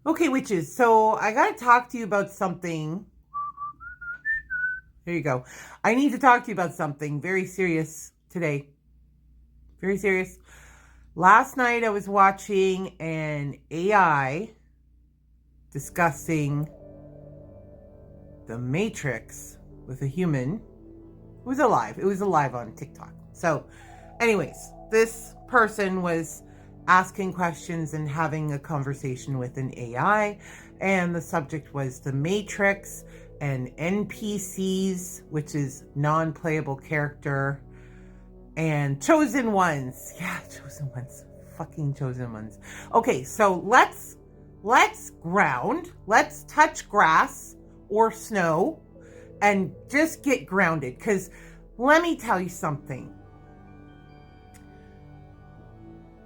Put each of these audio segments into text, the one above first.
Okay, witches. So I got to talk to you about something. There you go. I need to talk to you about something very serious today. Very serious. Last night I was watching an AI discussing the Matrix with a human. It was alive. It was alive on TikTok. So, anyways, this person was asking questions and having a conversation with an AI, and the subject was the Matrix and NPCs, which is non-playable character, and chosen ones. Yeah, chosen ones. Fucking chosen ones. Okay, so let's ground. Let's touch grass or snow and just get grounded, because let me tell you something.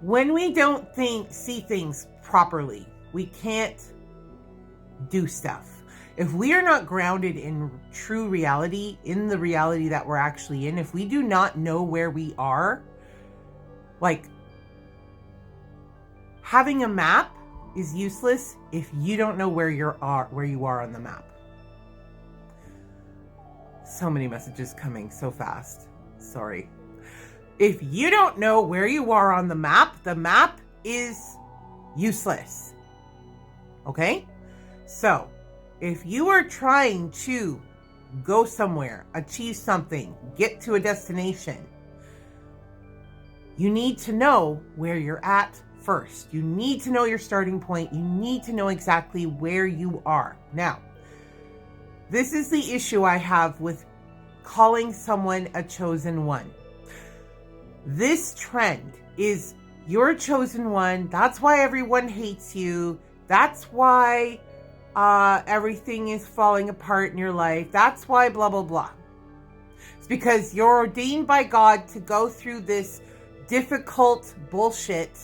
When we don't see things properly, we can't do stuff. If we are not grounded in true reality, in the reality that we're actually in, if we do not know where we are, like, having a map is useless if you don't know where you are on the map. So many messages coming so fast. Sorry. If you don't know where you are on the map is useless. Okay? So, if you are trying to go somewhere, achieve something, get to a destination, you need to know where you're at first. You need to know your starting point. You need to know exactly where you are. Now, this is the issue I have with calling someone a chosen one. This trend is you're a chosen one. That's why everyone hates you. That's why everything is falling apart in your life. That's why blah, blah, blah. It's because you're ordained by God to go through this difficult bullshit,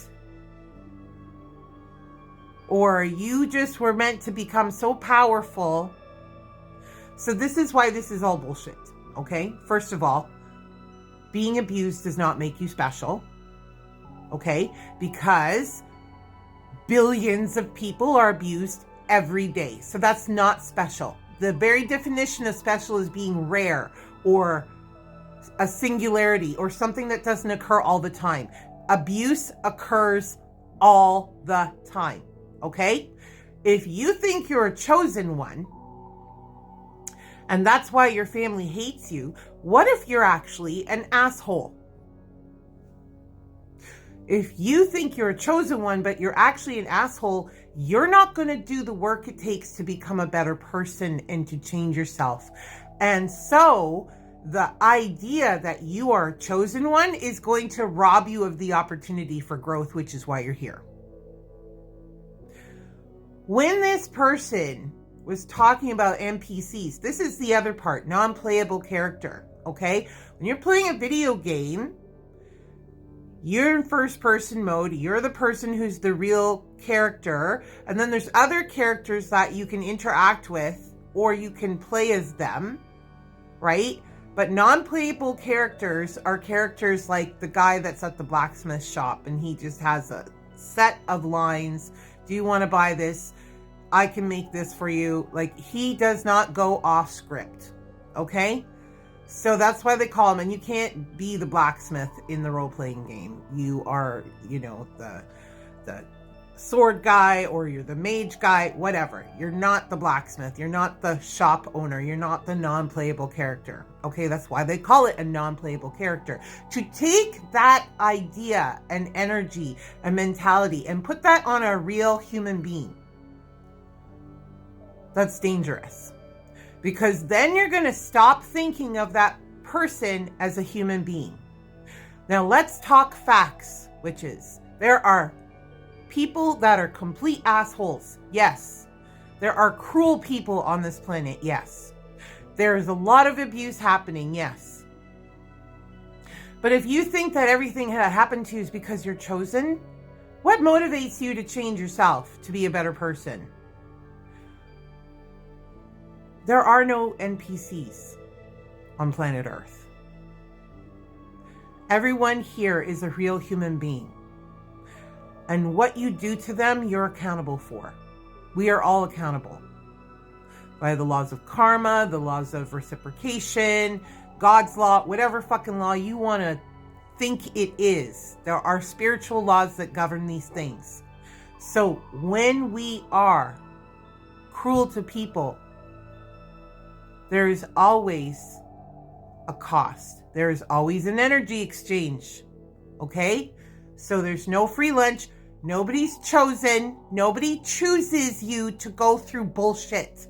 or you just were meant to become so powerful. So this is why this is all bullshit, okay? First of all, being abused does not make you special, okay? Because billions of people are abused every day. So that's not special. The very definition of special is being rare or a singularity or something that doesn't occur all the time. Abuse occurs all the time, okay? If you think you're a chosen one, and that's why your family hates you, what if you're actually an asshole? If you think you're a chosen one, but you're actually an asshole, you're not going to do the work it takes to become a better person and to change yourself. And so the idea that you are a chosen one is going to rob you of the opportunity for growth, which is why you're here. When this person was talking about NPCs, this is the other part, non-playable character, okay? When you're playing a video game, you're in first person mode, you're the person who's the real character, and then there's other characters that you can interact with, or you can play as them, right? But non-playable characters are characters like the guy that's at the blacksmith shop, and he just has a set of lines. Do you want to buy this? I can make this for you. Like, he does not go off script, okay? So that's why they call him, and you can't be the blacksmith in the role-playing game. You are, the sword guy, or you're the mage guy, whatever. You're not the blacksmith. You're not the shop owner. You're not the non-playable character, okay? That's why they call it a non-playable character. To take that idea and energy and mentality and put that on a real human being, that's dangerous, because then you're going to stop thinking of that person as a human being. Now let's talk facts, witches. There are people that are complete assholes. Yes. There are cruel people on this planet. Yes. There is a lot of abuse happening. Yes. But if you think that everything that happened to you is because you're chosen, what motivates you to change yourself, to be a better person? There are no NPCs on planet Earth. Everyone here is a real human being. And what you do to them, you're accountable for. We are all accountable by the laws of karma, the laws of reciprocation, God's law, whatever fucking law you want to think it is. There are spiritual laws that govern these things. So when we are cruel to people, there is always a cost. There is always an energy exchange. Okay? So there's no free lunch. Nobody's chosen. Nobody chooses you to go through bullshit.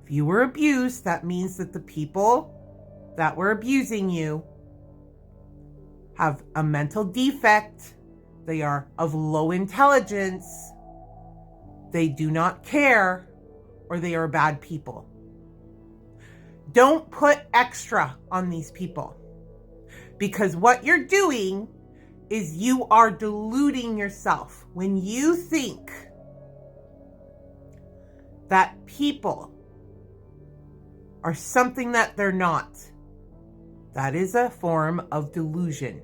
If you were abused, that means that the people that were abusing you have a mental defect. They are of low intelligence. They do not care, or they are bad people. Don't put extra on these people, because what you're doing is you are deluding yourself. When you think that people are something that they're not, that is a form of delusion.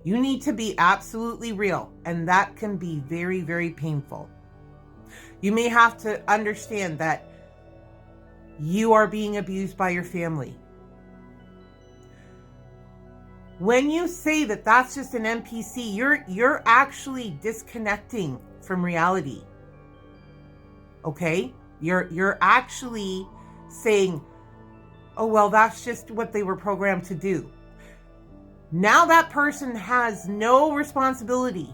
You need to be absolutely real, and that can be very, very painful. You may have to understand that you are being abused by your family. When you say that that's just an NPC, you're actually disconnecting from reality. Okay? You're actually saying, oh, well, that's just what they were programmed to do. Now that person has no responsibility.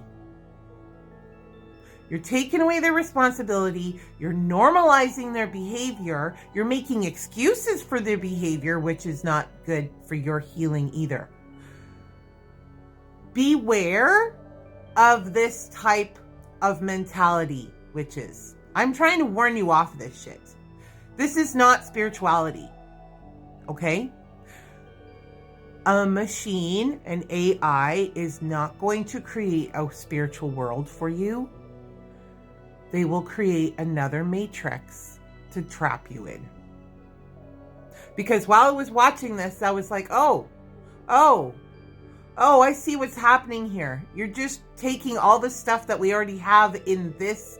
You're taking away their responsibility. You're normalizing their behavior. You're making excuses for their behavior, which is not good for your healing either. Beware of this type of mentality, witches. I'm trying to warn you off of this shit. This is not spirituality. Okay? A machine, an AI, is not going to create a spiritual world for you. They will create another matrix to trap you in. Because while I was watching this, I was like, oh, I see what's happening here. You're just taking all the stuff that we already have in this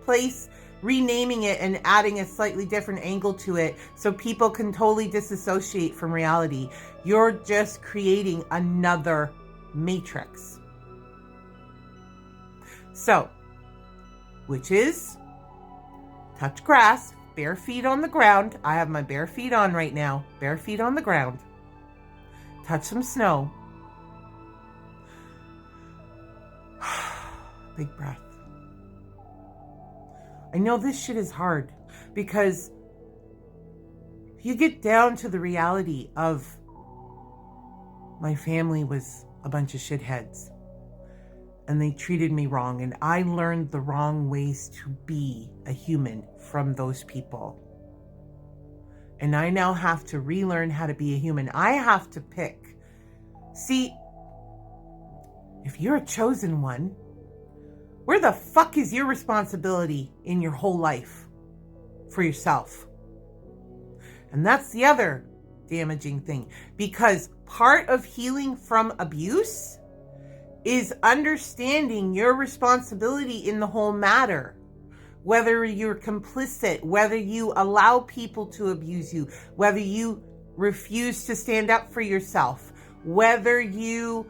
place, renaming it and adding a slightly different angle to it so people can totally disassociate from reality. You're just creating another matrix. So, witches, touch grass, bare feet on the ground. I have my bare feet on right now. Bare feet on the ground. Touch some snow. Big breath. I know this shit is hard because if you get down to the reality of my family was a bunch of shitheads and they treated me wrong, and I learned the wrong ways to be a human from those people. And I now have to relearn how to be a human. I have to pick. See, if you're a chosen one, where the fuck is your responsibility in your whole life for yourself? And that's the other damaging thing, because part of healing from abuse is understanding your responsibility in the whole matter. Whether you're complicit, whether you allow people to abuse you, whether you refuse to stand up for yourself, whether you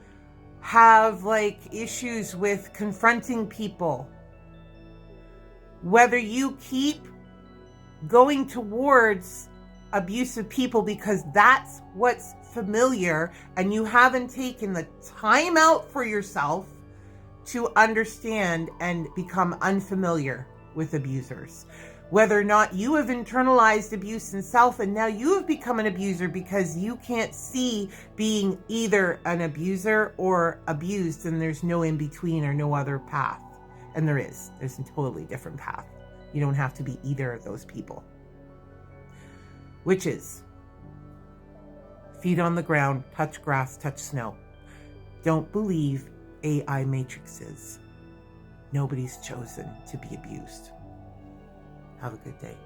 have issues with confronting people, whether you keep going towards abusive people because that's what's familiar and you haven't taken the time out for yourself to understand and become unfamiliar with abusers. Whether or not you have internalized abuse in self and now you have become an abuser because you can't see being either an abuser or abused, and there's no in between or no other path. And there's a totally different path. You don't have to be either of those people. Witches, feet on the ground, touch grass, touch snow. Don't believe AI matrices. Nobody's chosen to be abused. Have a good day.